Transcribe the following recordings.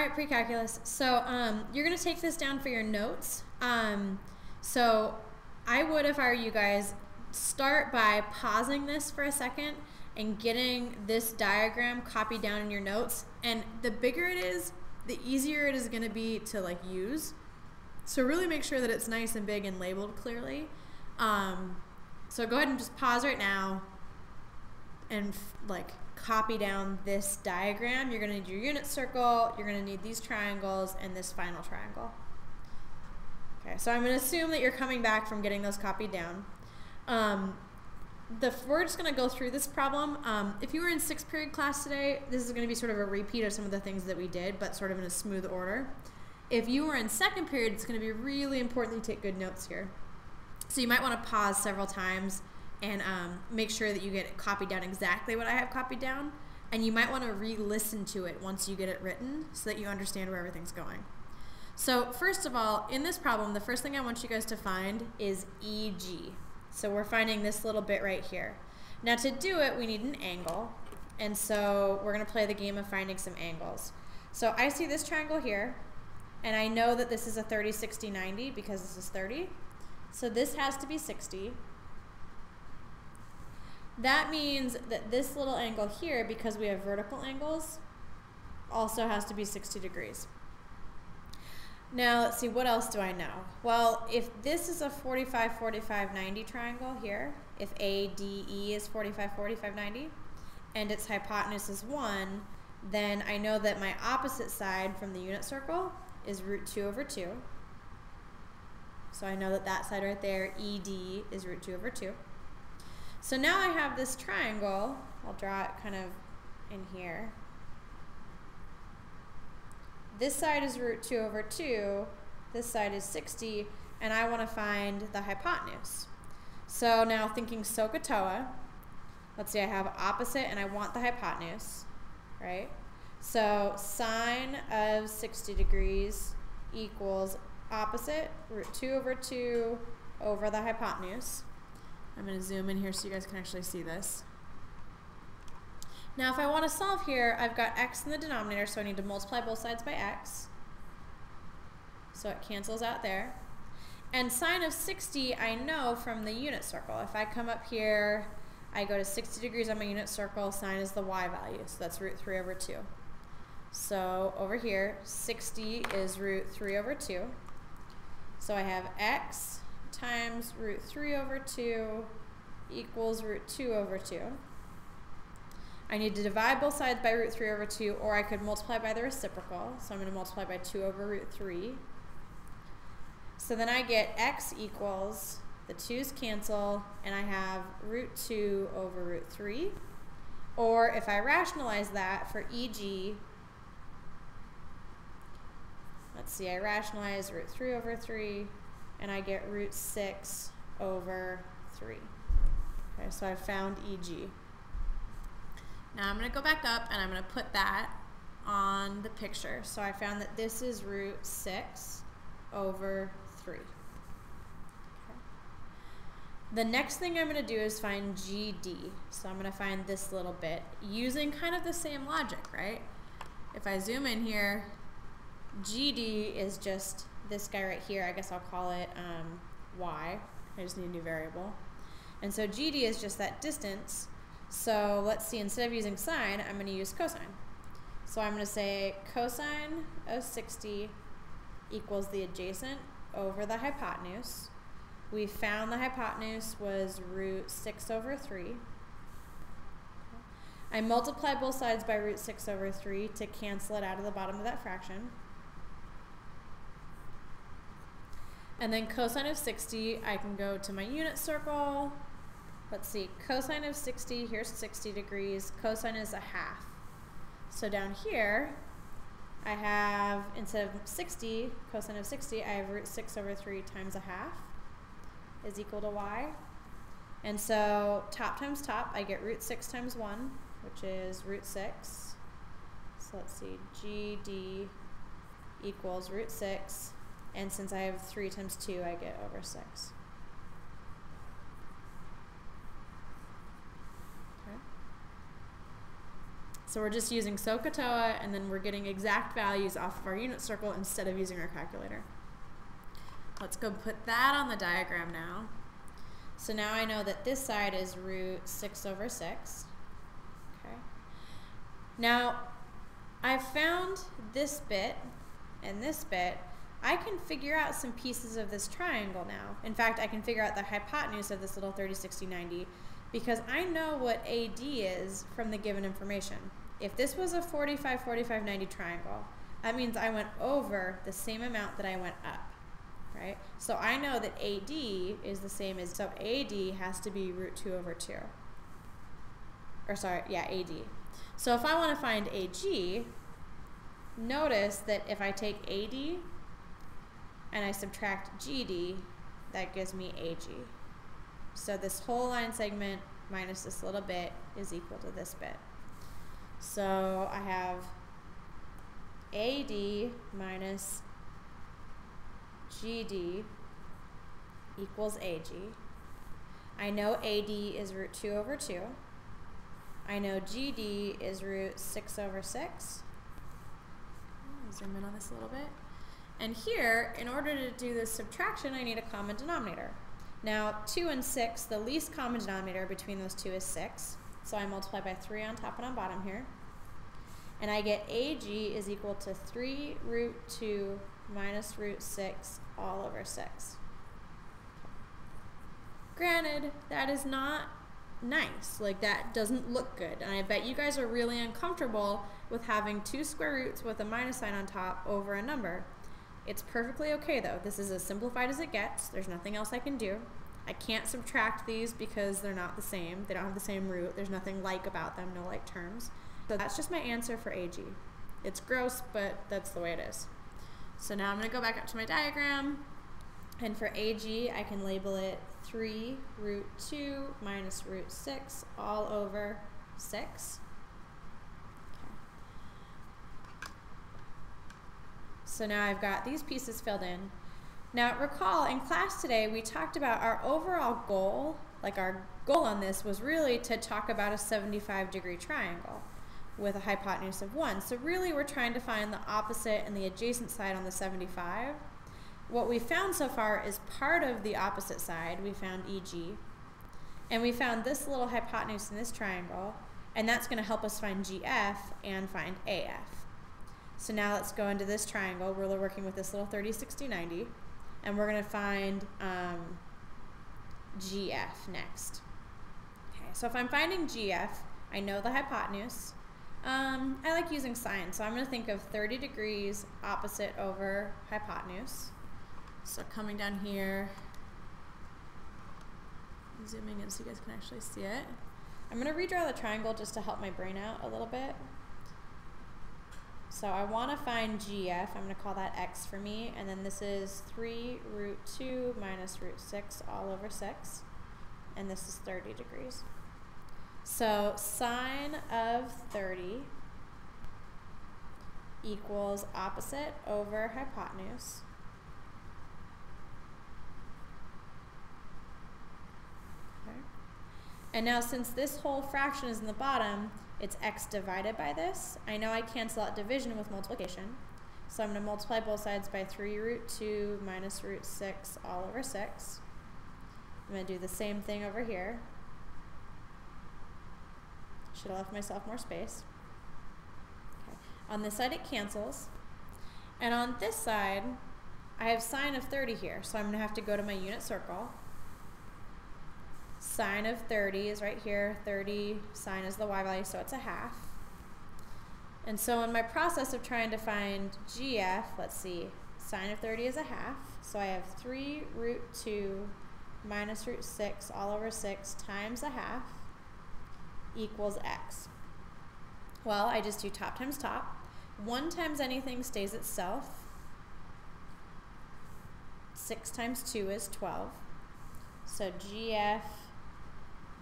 right, pre-calculus. So you're going to take this down for your notes. So I would, if I were you guys, start by pausing this for a second and getting this diagram copied down in your notes. And the bigger it is, the easier it is going to be to like use. So really make sure that it's nice and big and labeled clearly. So go ahead and just pause right now and like copy down this diagram. You're going to need your unit circle, you're going to need these triangles, and this final triangle. Okay, so I'm going to assume that you're coming back from getting those copied down. We're just going to go through this problem. If you were in 6th period class today, this is going to be sort of a repeat of some of the things that we did, but sort of in a smooth order. If you were in 2nd period, it's going to be really important that you take good notes here. So you might want to pause several times and make sure that you get it copied down exactly what I have copied down. And you might want to re-listen to it once you get it written so that you understand where everything's going. So first of all, in this problem, the first thing I want you guys to find is EG. So we're finding this little bit right here. Now to do it, we need an angle. And so we're going to play the game of finding some angles. So I see this triangle here, and I know that this is a 30, 60, 90 because this is 30. So this has to be 60. That means that this little angle here, because we have vertical angles, also has to be 60 degrees. Now let's see, what else do I know? Well, if this is a 45, 45, 90 triangle here, if ADE is 45, 45, 90, and its hypotenuse is 1, then I know that my opposite side from the unit circle is root 2 over 2. So I know that that side right there, ED, is root 2 over 2. So now I have this triangle. I'll draw it kind of in here. This side is root 2 over 2. This side is 60. And I want to find the hypotenuse. So now thinking SOHCAHTOA, let's see, I have opposite and I want the hypotenuse, right? So sine of 60 degrees equals opposite root 2 over 2 over the hypotenuse. I'm going to zoom in here so you guys can actually see this. Now if I want to solve here, I've got x in the denominator, so I need to multiply both sides by x. So it cancels out there. And sine of 60 I know from the unit circle. If I come up here, I go to 60 degrees on my unit circle, sine is the y value, so that's root 3 over 2. So over here, 60 is root 3 over 2. So I have x times root 3 over 2 equals root 2 over 2. I need to divide both sides by root 3 over 2, or I could multiply by the reciprocal. So I'm going to multiply by 2 over root 3. So then I get x equals, the 2's cancel, and I have root 2 over root 3. Or if I rationalize that for EG, let's see, I rationalize root 3 over 3, and I get root 6 over 3. Okay, so I found EG. Now I'm going to go back up and I'm going to put that on the picture. So I found that this is root 6 over 3. Okay. The next thing I'm going to do is find GD. So I'm going to find this little bit using kind of the same logic, right? If I zoom in here, GD is just this guy right here. I guess I'll call it y. I just need a new variable. And so GD is just that distance. So let's see, instead of using sine, I'm going to use cosine. So I'm going to say cosine of 60 equals the adjacent over the hypotenuse. We found the hypotenuse was root 6 over 3. I multiply both sides by root 6 over 3 to cancel it out of the bottom of that fraction. And then cosine of 60, I can go to my unit circle. Let's see, cosine of 60, here's 60 degrees. Cosine is a half. So down here, I have, instead of 60, cosine of 60, I have root 6 over 3 times a half is equal to y. And so top times top, I get root 6 times 1, which is root 6. So let's see, GD equals root 6. And since I have 3 times 2, I get over 6. Okay. So we're just using SOHCAHTOA, and then we're getting exact values off of our unit circle instead of using our calculator. Let's go put that on the diagram now. So now I know that this side is root 6 over 6. Okay. Now, I've found this bit and this bit. I can figure out some pieces of this triangle now. In fact, I can figure out the hypotenuse of this little 30, 60, 90 because I know what AD is from the given information. If this was a 45, 45, 90 triangle, that means I went over the same amount that I went up, right? So I know that AD is the same as, so AD has to be root 2 over 2. Or sorry, yeah, AD. So if I want to find AG, notice that if I take AD and I subtract GD, that gives me AG. So this whole line segment minus this little bit is equal to this bit. So I have AD minus GD equals AG. I know AD is root 2 over 2. I know GD is root 6 over 6. Zoom in on this a little bit. And here, in order to do this subtraction, I need a common denominator. Now, 2 and 6, the least common denominator between those two is 6. So I multiply by 3 on top and on bottom here. And I get AG is equal to 3 root 2 minus root 6 all over 6. Granted, that is not nice. Like, that doesn't look good. And I bet you guys are really uncomfortable with having 2 square roots with a minus sign on top over a number. It's perfectly okay though. This is as simplified as it gets. There's nothing else I can do. I can't subtract these because they're not the same. They don't have the same root. There's nothing like about them, no like terms. So that's just my answer for AG. It's gross, but that's the way it is. So now I'm going to go back up to my diagram. And for AG, I can label it 3 root 2 minus root 6 all over 6. So now I've got these pieces filled in. Now recall, in class today, we talked about our overall goal, like our goal on this was really to talk about a 75-degree triangle with a hypotenuse of 1. So really we're trying to find the opposite and the adjacent side on the 75. What we found so far is part of the opposite side. We found EG. And we found this little hypotenuse in this triangle, and that's going to help us find GF and find AF. So now let's go into this triangle. We're working with this little 30, 60, 90, and we're going to find GF next. Okay, so if I'm finding GF, I know the hypotenuse. I like using sine, so I'm going to think of 30 degrees opposite over hypotenuse. So coming down here, zooming in so you guys can actually see it. I'm going to redraw the triangle just to help my brain out a little bit. So I want to find GF. I'm going to call that X for me. And then this is 3 root 2 minus root 6 all over 6. And this is 30 degrees. So sine of 30 equals opposite over hypotenuse. Okay. And now since this whole fraction is in the bottom, it's x divided by this. I know I cancel out division with multiplication. So I'm going to multiply both sides by 3 root 2 minus root 6 all over 6. I'm going to do the same thing over here. Should have left myself more space. Okay. On this side it cancels. And on this side, I have sine of 30 here. So I'm going to have to go to my unit circle. Sine of 30 is right here. 30, sine is the y value, so it's a half. And so in my process of trying to find GF, let's see, sine of 30 is a half. So I have 3 root 2 minus root 6 all over 6 times a half equals x. Well, I just do top times top. 1 times anything stays itself. 6 times 2 is 12. So GF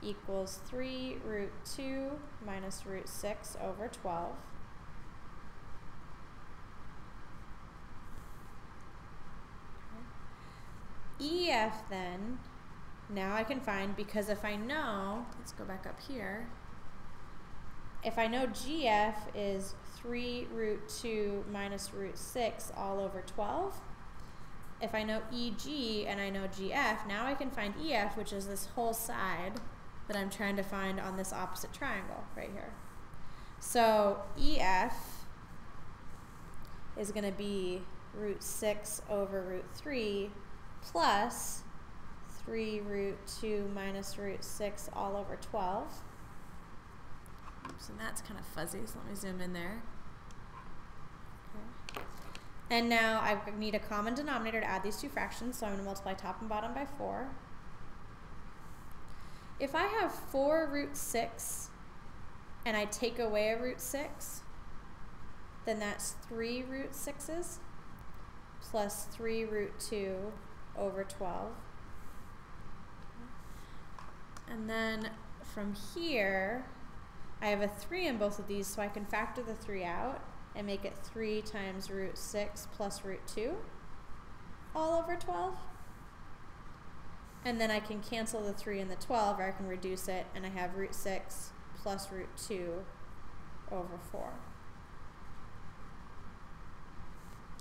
equals 3 root 2 minus root 6 over 12. Okay. EF then, now I can find, because if I know, let's go back up here, if I know GF is 3 root 2 minus root 6 all over 12, if I know EG and I know GF, now I can find EF, which is this whole side that I'm trying to find on this opposite triangle right here. So EF is going to be root 6 over root 3 plus 3 root 2 minus root 6 all over 12. Oops, and that's kind of fuzzy, so let me zoom in there. Okay. And now I need a common denominator to add these two fractions, so I'm going to multiply top and bottom by 4. If I have 4 root 6 and I take away a root 6, then that's 3 root 6s plus 3 root 2 over 12. And then from here, I have a 3 in both of these, so I can factor the 3 out and make it 3 times root 6 plus root 2 all over 12. And then I can cancel the 3 and the 12, or I can reduce it, and I have root 6 plus root 2 over 4.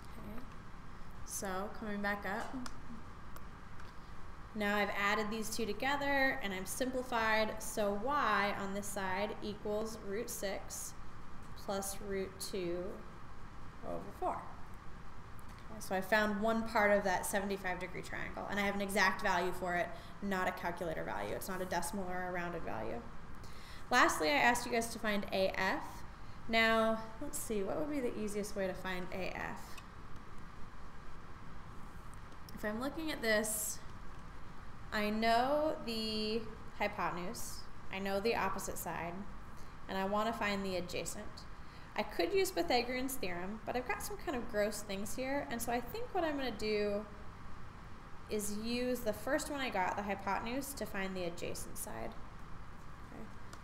Okay, so coming back up. Now I've added these two together and I'm simplified, so y on this side equals root 6 plus root 2 over 4. Okay, so I found one part of that 75-degree triangle, and I have an exact value for it, not a calculator value. It's not a decimal or a rounded value. Lastly, I asked you guys to find AF. Now, let's see, what would be the easiest way to find AF? If I'm looking at this, I know the hypotenuse, I know the opposite side, and I want to find the adjacent. I could use Pythagorean's theorem, but I've got some kind of gross things here, and so I think what I'm going to do is use the first one I got, the hypotenuse, to find the adjacent side. Okay.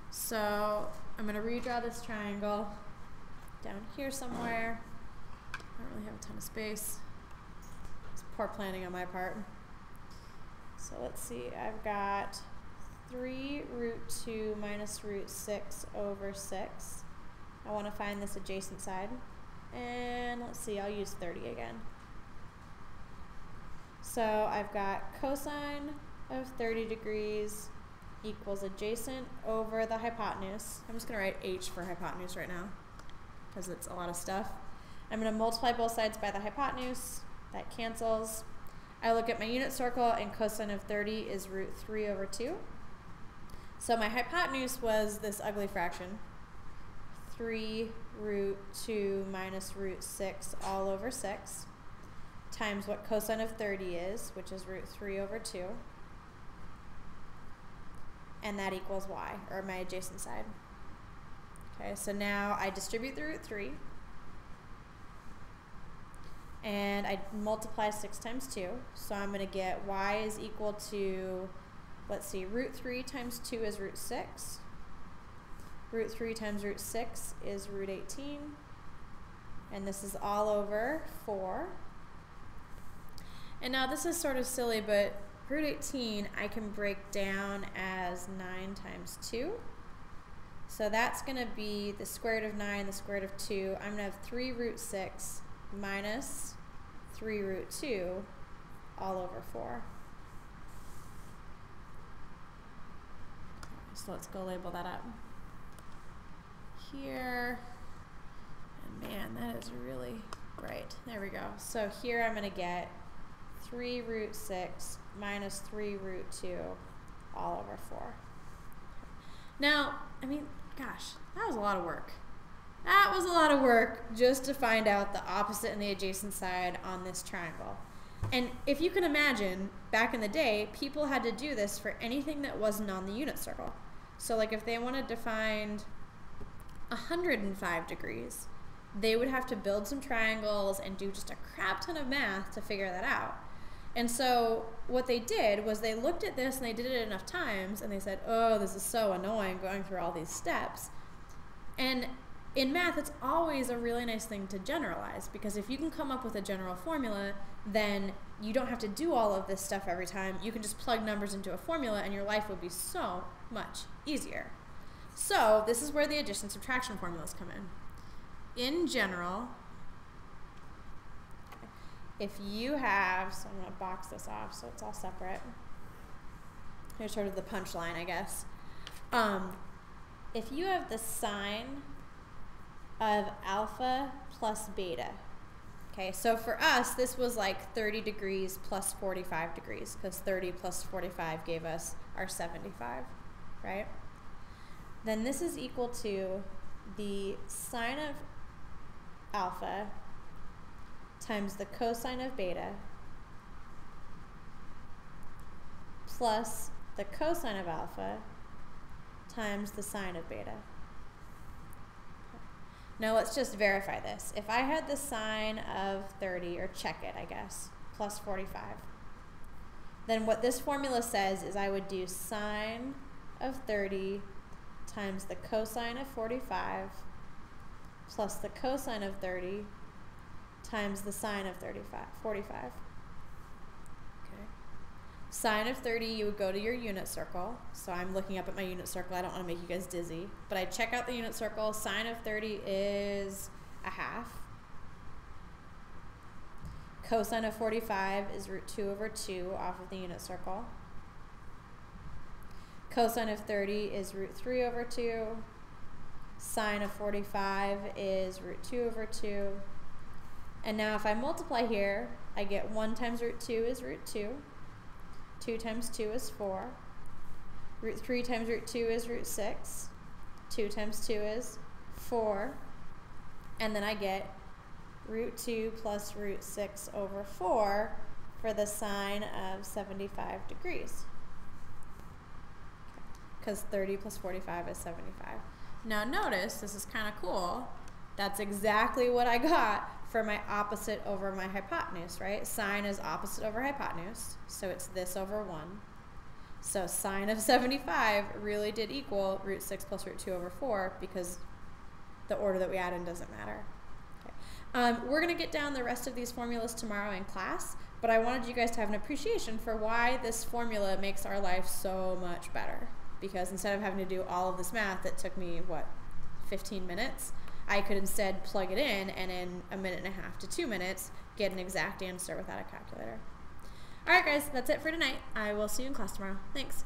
So I'm going to redraw this triangle down here somewhere. I don't really have a ton of space. It's poor planning on my part. So let's see, I've got 3 root 2 minus root 6 over 6. I want to find this adjacent side. And let's see, I'll use 30 again. So I've got cosine of 30 degrees equals adjacent over the hypotenuse. I'm just going to write h for hypotenuse right now because it's a lot of stuff. I'm going to multiply both sides by the hypotenuse. That cancels. I look at my unit circle, and cosine of 30 is root 3 over 2. So my hypotenuse was this ugly fraction, 3 root 2 minus root 6 all over 6, times what cosine of 30 is, which is root 3 over 2. And that equals y, or my adjacent side. Okay, so now I distribute the root 3. And I multiply 6 times 2, so I'm going to get y is equal to, let's see, root 3 times 2 is root 6. Root 3 times root 6 is root 18. And this is all over 4. And now this is sort of silly, but root 18 I can break down as 9 times 2. So that's going to be the square root of 9, the square root of 2. I'm going to have 3 root 6 minus 3 root 2 all over 4. So let's go label that up here. And man, that is really bright. There we go. So here I'm going to get 3 root 6 minus 3 root 2 all over 4. Now, I mean, gosh, that was a lot of work. That was a lot of work just to find out the opposite and the adjacent side on this triangle. And if you can imagine, back in the day, people had to do this for anything that wasn't on the unit circle. So like if they wanted to find 105 degrees, they would have to build some triangles and do just a crap ton of math to figure that out. And so what they did was they looked at this and they did it enough times and they said, oh, this is so annoying going through all these steps. And in math, it's always a really nice thing to generalize, because if you can come up with a general formula, then you don't have to do all of this stuff every time. You can just plug numbers into a formula and your life will be so much easier. So this is where the addition subtraction formulas come in. In general, if you have, so I'm going to box this off so it's all separate. Here's sort of the punchline, I guess. If you have the sine of alpha plus beta, okay, so for us, this was like 30 degrees plus 45 degrees, because 30 plus 45 gave us our 75, right? Then this is equal to the sine of alpha times the cosine of beta plus the cosine of alpha times the sine of beta. Now let's just verify this. If I had the sine of 30, or check it, I guess, plus 45, then what this formula says is I would do sine of 30 times the cosine of 45 plus the cosine of 30 times the sine of 45. Okay. Sine of 30, you would go to your unit circle. So I'm looking up at my unit circle. I don't want to make you guys dizzy. But I check out the unit circle. Sine of 30 is a half. Cosine of 45 is root 2 over 2 off of the unit circle. Cosine of 30 is root 3 over 2. Sine of 45 is root 2 over 2. And now if I multiply here, I get 1 times root 2 is root 2. 2 times 2 is 4. Root 3 times root 2 is root 6. 2 times 2 is 4. And then I get root 2 plus root 6 over 4 for the sine of 75 degrees. Because 30 plus 45 is 75. Now notice, this is kind of cool, that's exactly what I got for my opposite over my hypotenuse, right? Sine is opposite over hypotenuse, so it's this over 1. So sine of 75 really did equal root 6 plus root 2 over 4, because the order that we add in doesn't matter. Okay. We're going to get down the rest of these formulas tomorrow in class, but I wanted you guys to have an appreciation for why this formula makes our life so much better. Because instead of having to do all of this math that took me, what, 15 minutes, I could instead plug it in and in 1.5 to 2 minutes get an exact answer without a calculator. Alright guys, that's it for tonight. I will see you in class tomorrow. Thanks.